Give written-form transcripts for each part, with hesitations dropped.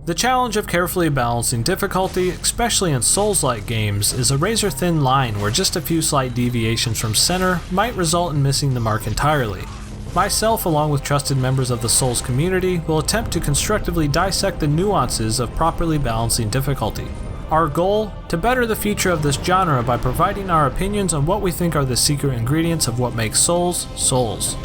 The challenge of carefully balancing difficulty, especially in Souls-like games, is a razor-thin line where just a few slight deviations from center might result in missing the mark entirely. Myself, along with trusted members of the Souls community, will attempt to constructively dissect the nuances of properly balancing difficulty. Our goal? To better the future of this genre by providing our opinions on what we think are the secret ingredients of what makes Souls, Souls.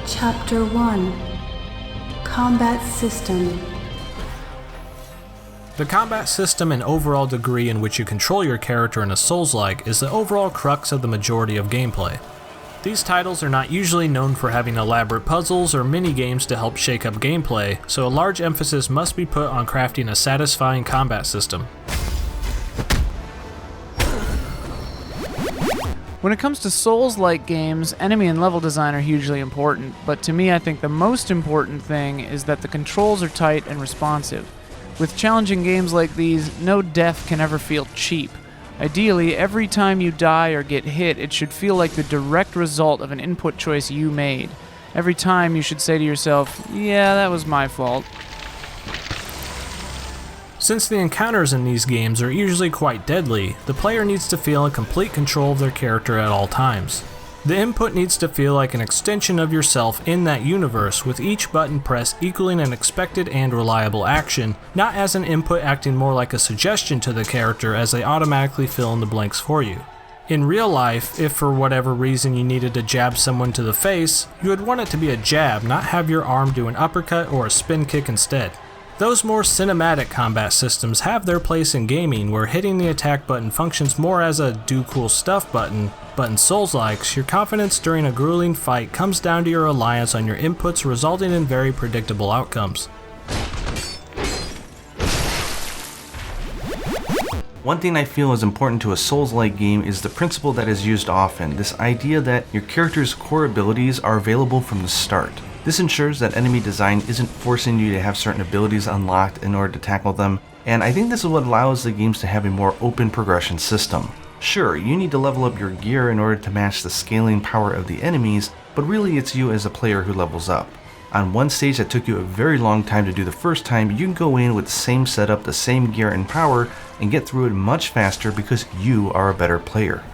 Chapter 1 Combat System. The combat system and overall degree in which you control your character in a Souls-like is the overall crux of the majority of gameplay. These titles are not usually known for having elaborate puzzles or mini-games to help shake up gameplay, so a large emphasis must be put on crafting a satisfying combat system. When it comes to Souls-like games, enemy and level design are hugely important, but to me I think the most important thing is that the controls are tight and responsive. With challenging games like these, no death can ever feel cheap. Ideally, every time you die or get hit, it should feel like the direct result of an input choice you made. Every time you should say to yourself, yeah, that was my fault. Since the encounters in these games are usually quite deadly, the player needs to feel in complete control of their character at all times. The input needs to feel like an extension of yourself in that universe, with each button press equaling an expected and reliable action, not as an input acting more like a suggestion to the character as they automatically fill in the blanks for you. In real life, if for whatever reason you needed to jab someone to the face, you would want it to be a jab, not have your arm do an uppercut or a spin kick instead. Those more cinematic combat systems have their place in gaming, where hitting the attack button functions more as a do cool stuff button, but in Souls-likes, your confidence during a grueling fight comes down to your reliance on your inputs, resulting in very predictable outcomes. One thing I feel is important to a Souls-like game is the principle that is used often, this idea that your character's core abilities are available from the start. This ensures that enemy design isn't forcing you to have certain abilities unlocked in order to tackle them, and I think this is what allows the games to have a more open progression system. Sure, you need to level up your gear in order to match the scaling power of the enemies, but really it's you as a player who levels up. On one stage that took you a very long time to do the first time, you can go in with the same setup, the same gear and power, and get through it much faster because you are a better player.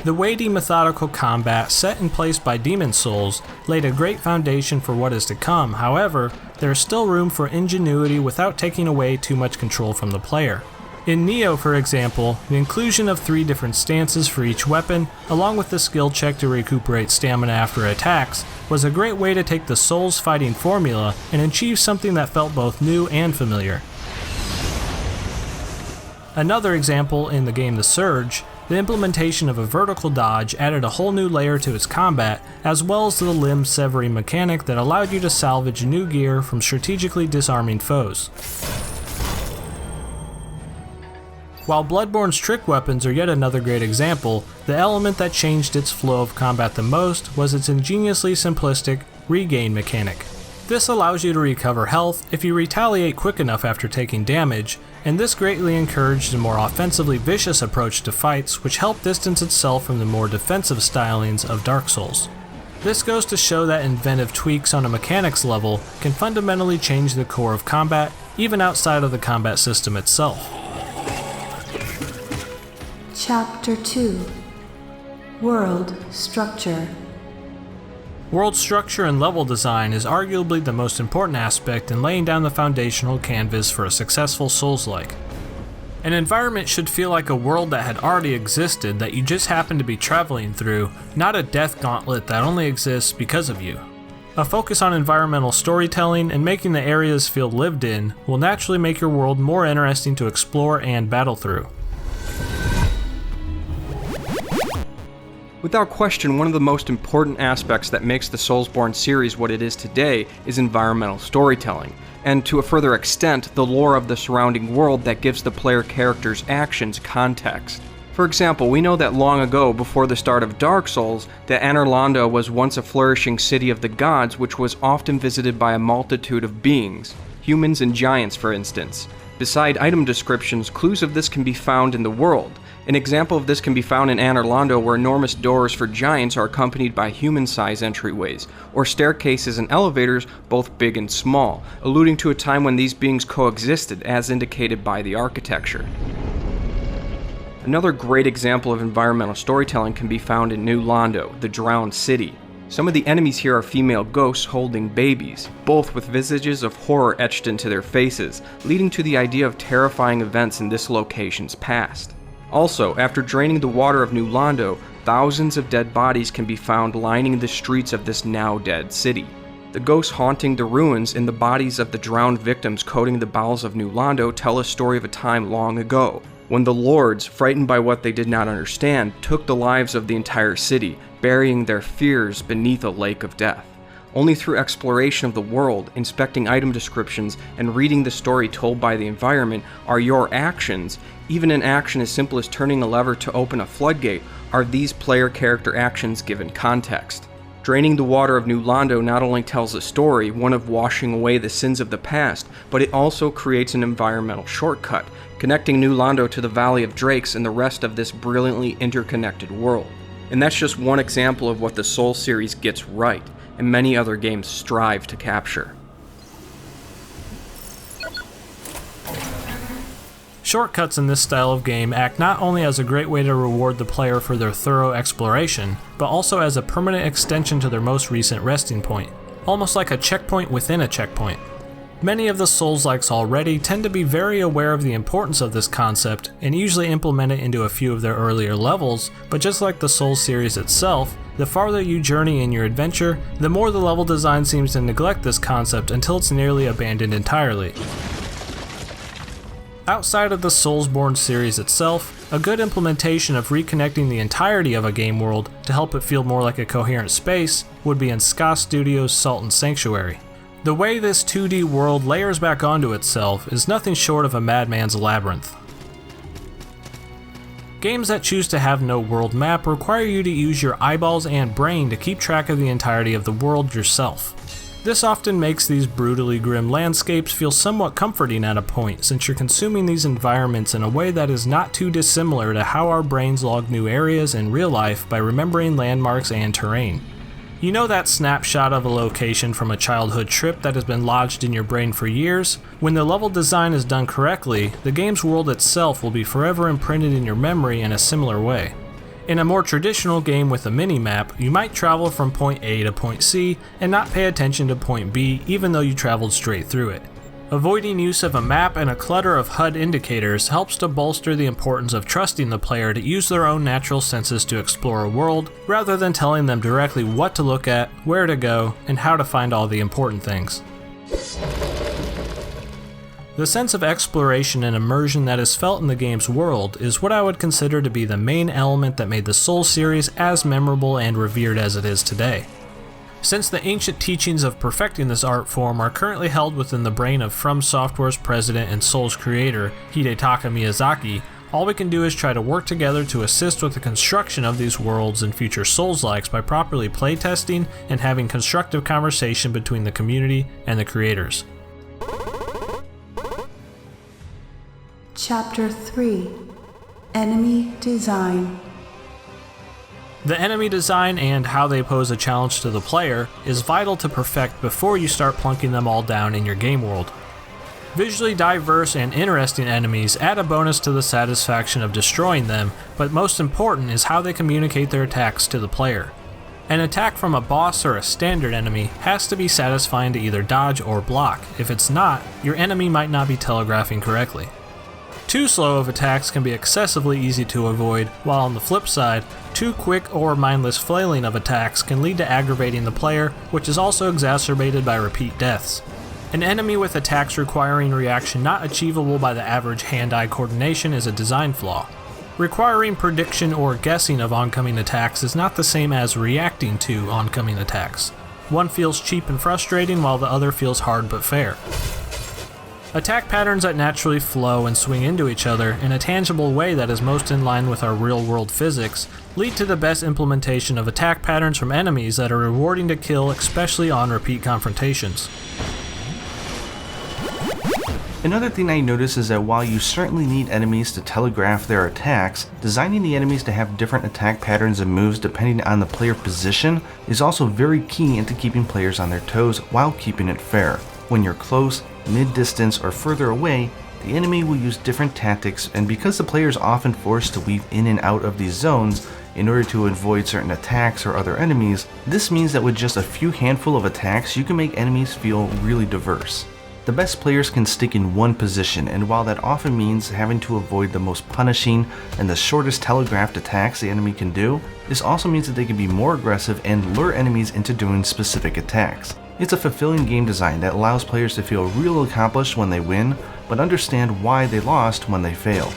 The weighty, methodical combat set in place by Demon's Souls laid a great foundation for what is to come. However, there is still room for ingenuity without taking away too much control from the player. In Nioh, for example, the inclusion of 3 different stances for each weapon, along with the skill check to recuperate stamina after attacks, was a great way to take the Souls fighting formula and achieve something that felt both new and familiar. Another example in the game The Surge, the implementation of a vertical dodge added a whole new layer to its combat, as well as the limb severing mechanic that allowed you to salvage new gear from strategically disarming foes. While Bloodborne's trick weapons are yet another great example, the element that changed its flow of combat the most was its ingeniously simplistic regain mechanic. This allows you to recover health if you retaliate quick enough after taking damage, and this greatly encouraged a more offensively vicious approach to fights, which helped distance itself from the more defensive stylings of Dark Souls. This goes to show that inventive tweaks on a mechanics level can fundamentally change the core of combat, even outside of the combat system itself. Chapter 2 World Structure. World structure and level design is arguably the most important aspect in laying down the foundational canvas for a successful Souls-like. An environment should feel like a world that had already existed that you just happen to be traveling through, not a death gauntlet that only exists because of you. A focus on environmental storytelling and making the areas feel lived in will naturally make your world more interesting to explore and battle through. Without question, one of the most important aspects that makes the Soulsborne series what it is today is environmental storytelling, and to a further extent, the lore of the surrounding world that gives the player character's actions context. For example, we know that long ago, before the start of Dark Souls, that Anor was once a flourishing city of the gods which was often visited by a multitude of beings, humans and giants for instance. Beside item descriptions, clues of this can be found in the world. An example of this can be found in Anor where enormous doors for giants are accompanied by human-sized entryways, or staircases and elevators both big and small, alluding to a time when these beings coexisted as indicated by the architecture. Another great example of environmental storytelling can be found in New Londo, the Drowned City. Some of the enemies here are female ghosts holding babies, both with visages of horror etched into their faces, leading to the idea of terrifying events in this location's past. Also, after draining the water of New Londo, thousands of dead bodies can be found lining the streets of this now dead city. The ghosts haunting the ruins and the bodies of the drowned victims coating the bowels of New Londo tell a story of a time long ago, when the lords, frightened by what they did not understand, took the lives of the entire city, burying their fears beneath a lake of death. Only through exploration of the world, inspecting item descriptions, and reading the story told by the environment are your actions, even an action as simple as turning a lever to open a floodgate, are these player character actions given context. Draining the water of New Londo not only tells a story, one of washing away the sins of the past, but it also creates an environmental shortcut, connecting New Londo to the Valley of Drakes and the rest of this brilliantly interconnected world. And that's just one example of what the Souls series gets right, and many other games strive to capture. Shortcuts in this style of game act not only as a great way to reward the player for their thorough exploration, but also as a permanent extension to their most recent resting point, almost like a checkpoint within a checkpoint. Many of the Souls-likes already tend to be very aware of the importance of this concept and usually implement it into a few of their earlier levels, but just like the Souls series itself, the farther you journey in your adventure, the more the level design seems to neglect this concept until it's nearly abandoned entirely. Outside of the Soulsborne series itself, a good implementation of reconnecting the entirety of a game world to help it feel more like a coherent space would be in Ska Studios' Salt and Sanctuary. The way this 2D world layers back onto itself is nothing short of a madman's labyrinth. Games that choose to have no world map require you to use your eyeballs and brain to keep track of the entirety of the world yourself. This often makes these brutally grim landscapes feel somewhat comforting at a point, since you're consuming these environments in a way that is not too dissimilar to how our brains log new areas in real life by remembering landmarks and terrain. You know that snapshot of a location from a childhood trip that has been lodged in your brain for years? When the level design is done correctly, the game's world itself will be forever imprinted in your memory in a similar way. In a more traditional game with a mini-map, you might travel from point A to point C and not pay attention to point B even though you traveled straight through it. Avoiding use of a map and a clutter of HUD indicators helps to bolster the importance of trusting the player to use their own natural senses to explore a world, rather than telling them directly what to look at, where to go, and how to find all the important things. The sense of exploration and immersion that is felt in the game's world is what I would consider to be the main element that made the Souls series as memorable and revered as it is today. Since the ancient teachings of perfecting this art form are currently held within the brain of From Software's president and Souls creator, Hidetaka Miyazaki, all we can do is try to work together to assist with the construction of these worlds and future Souls-likes by properly playtesting and having constructive conversation between the community and the creators. Chapter 3: Enemy Design. The enemy design and how they pose a challenge to the player is vital to perfect before you start plunking them all down in your game world. Visually diverse and interesting enemies add a bonus to the satisfaction of destroying them, but most important is how they communicate their attacks to the player. An attack from a boss or a standard enemy has to be satisfying to either dodge or block. If it's not, your enemy might not be telegraphing correctly. Too slow of attacks can be excessively easy to avoid, while on the flip side, too quick or mindless flailing of attacks can lead to aggravating the player, which is also exacerbated by repeat deaths. An enemy with attacks requiring reaction not achievable by the average hand-eye coordination is a design flaw. Requiring prediction or guessing of oncoming attacks is not the same as reacting to oncoming attacks. One feels cheap and frustrating while the other feels hard but fair. Attack patterns that naturally flow and swing into each other in a tangible way that is most in line with our real-world physics lead to the best implementation of attack patterns from enemies that are rewarding to kill, especially on repeat confrontations. Another thing I noticed is that while you certainly need enemies to telegraph their attacks, designing the enemies to have different attack patterns and moves depending on the player position is also very key into keeping players on their toes while keeping it fair. When you're close, mid-distance, or further away, the enemy will use different tactics, and because the player is often forced to weave in and out of these zones in order to avoid certain attacks or other enemies, this means that with just a few handful of attacks you can make enemies feel really diverse. The best players can stick in one position, and while that often means having to avoid the most punishing and the shortest telegraphed attacks the enemy can do, this also means that they can be more aggressive and lure enemies into doing specific attacks. It's a fulfilling game design that allows players to feel real accomplished when they win, but understand why they lost when they fail.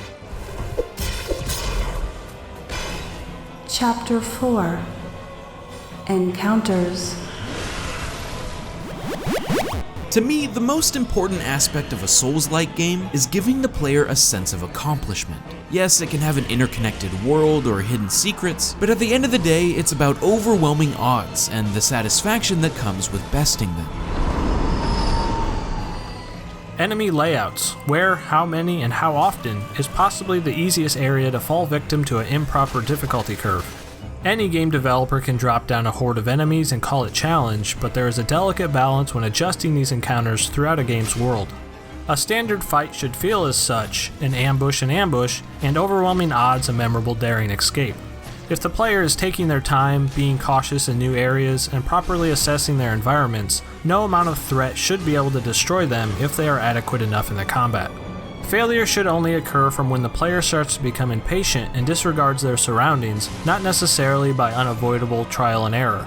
Chapter 4 Encounters. To me, the most important aspect of a Souls-like game is giving the player a sense of accomplishment. Yes, it can have an interconnected world or hidden secrets, but at the end of the day, it's about overwhelming odds and the satisfaction that comes with besting them. Enemy layouts, where, how many, and how often, is possibly the easiest area to fall victim to an improper difficulty curve. Any game developer can drop down a horde of enemies and call it challenge, but there is a delicate balance when adjusting these encounters throughout a game's world. A standard fight should feel as such, an ambush, and overwhelming odds a memorable daring escape. If the player is taking their time, being cautious in new areas, and properly assessing their environments, no amount of threat should be able to destroy them if they are adequate enough in the combat. Failure should only occur from when the player starts to become impatient and disregards their surroundings, not necessarily by unavoidable trial and error.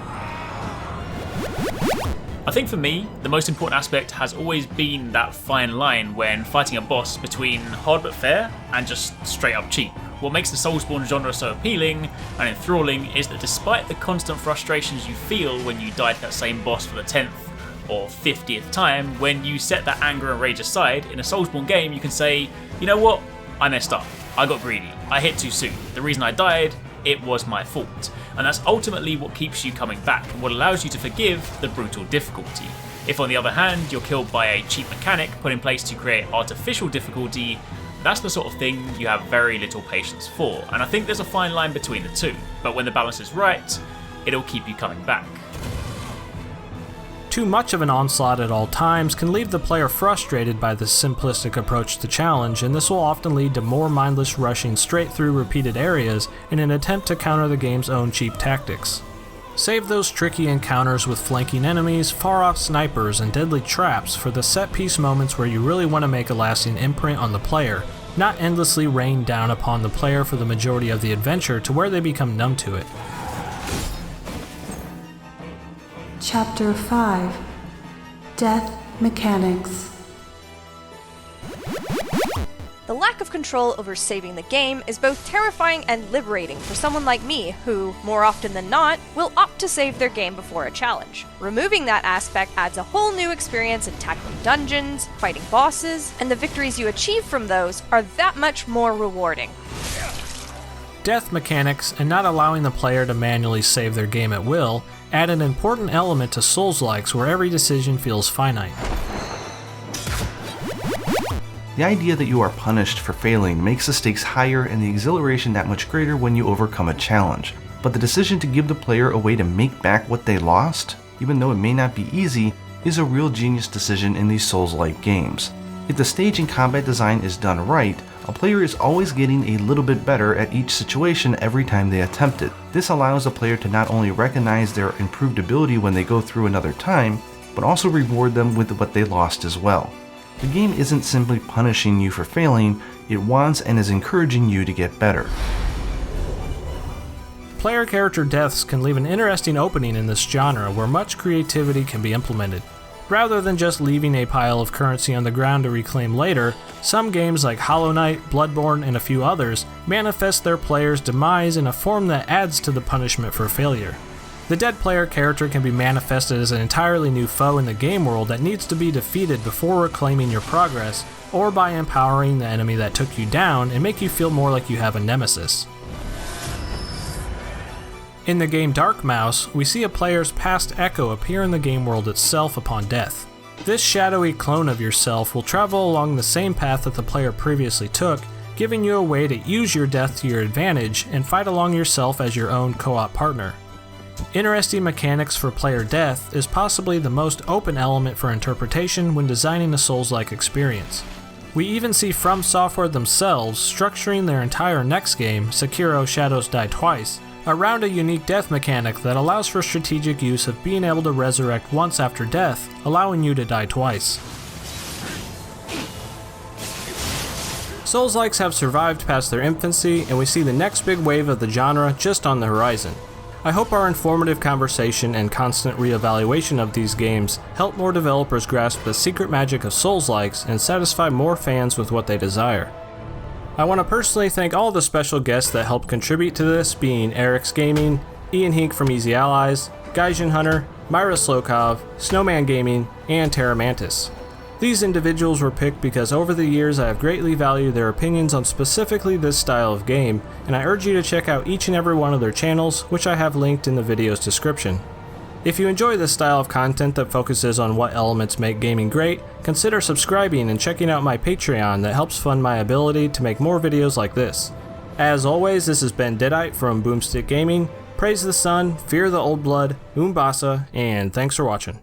I think for me, the most important aspect has always been that fine line when fighting a boss between hard but fair and just straight up cheap. What makes the Soulsborne genre so appealing and enthralling is that despite the constant frustrations you feel when you die to that same boss for the 10th or 50th time, when you set that anger and rage aside, in a Soulsborne game you can say, you know what, I messed up, I got greedy, I hit too soon, the reason I died, it was my fault. And that's ultimately what keeps you coming back and what allows you to forgive the brutal difficulty. If on the other hand you're killed by a cheap mechanic put in place to create artificial difficulty, that's the sort of thing you have very little patience for, and I think there's a fine line between the two, but when the balance is right, it'll keep you coming back. Too much of an onslaught at all times can leave the player frustrated by this simplistic approach to challenge, and this will often lead to more mindless rushing straight through repeated areas in an attempt to counter the game's own cheap tactics. Save those tricky encounters with flanking enemies, far-off snipers, and deadly traps for the set-piece moments where you really want to make a lasting imprint on the player, not endlessly rain down upon the player for the majority of the adventure to where they become numb to it. Chapter 5 Death Mechanics. The lack of control over saving the game is both terrifying and liberating for someone like me who, more often than not, will opt to save their game before a challenge. Removing that aspect adds a whole new experience in tackling dungeons, fighting bosses, and the victories you achieve from those are that much more rewarding. Death mechanics, and not allowing the player to manually save their game at will, add an important element to Souls-likes where every decision feels finite. The idea that you are punished for failing makes the stakes higher and the exhilaration that much greater when you overcome a challenge. But the decision to give the player a way to make back what they lost, even though it may not be easy, is a real genius decision in these Souls-like games. If the stage and combat design is done right, a player is always getting a little bit better at each situation every time they attempt it. This allows the player to not only recognize their improved ability when they go through another time, but also reward them with what they lost as well. The game isn't simply punishing you for failing, it wants and is encouraging you to get better. Player character deaths can leave an interesting opening in this genre where much creativity can be implemented. Rather than just leaving a pile of currency on the ground to reclaim later, some games like Hollow Knight, Bloodborne, and a few others manifest their player's demise in a form that adds to the punishment for failure. The dead player character can be manifested as an entirely new foe in the game world that needs to be defeated before reclaiming your progress, or by empowering the enemy that took you down and make you feel more like you have a nemesis. In the game DarkMaus, we see a player's past echo appear in the game world itself upon death. This shadowy clone of yourself will travel along the same path that the player previously took, giving you a way to use your death to your advantage and fight along yourself as your own co-op partner. Interesting mechanics for player death is possibly the most open element for interpretation when designing a Souls-like experience. We even see From Software themselves structuring their entire next game, Sekiro Shadows Die Twice, around a unique death mechanic that allows for strategic use of being able to resurrect once after death, allowing you to die twice. Souls-likes have survived past their infancy, and we see the next big wave of the genre just on the horizon. I hope our informative conversation and constant reevaluation of these games help more developers grasp the secret magic of Souls-likes and satisfy more fans with what they desire. I want to personally thank all the special guests that helped contribute to this, being Eric's Gaming, Ian Hink from Easy Allies, Gaijin Hunter, Myra Slokov, Snowman Gaming, and Terra Mantis. These individuals were picked because over the years I have greatly valued their opinions on specifically this style of game, and I urge you to check out each and every one of their channels, which I have linked in the video's description. If you enjoy this style of content that focuses on what elements make gaming great, consider subscribing and checking out my Patreon that helps fund my ability to make more videos like this. As always, this has been Deadite from Boomstick Gaming. Praise the sun, fear the old blood, Umbasa, and thanks for watching.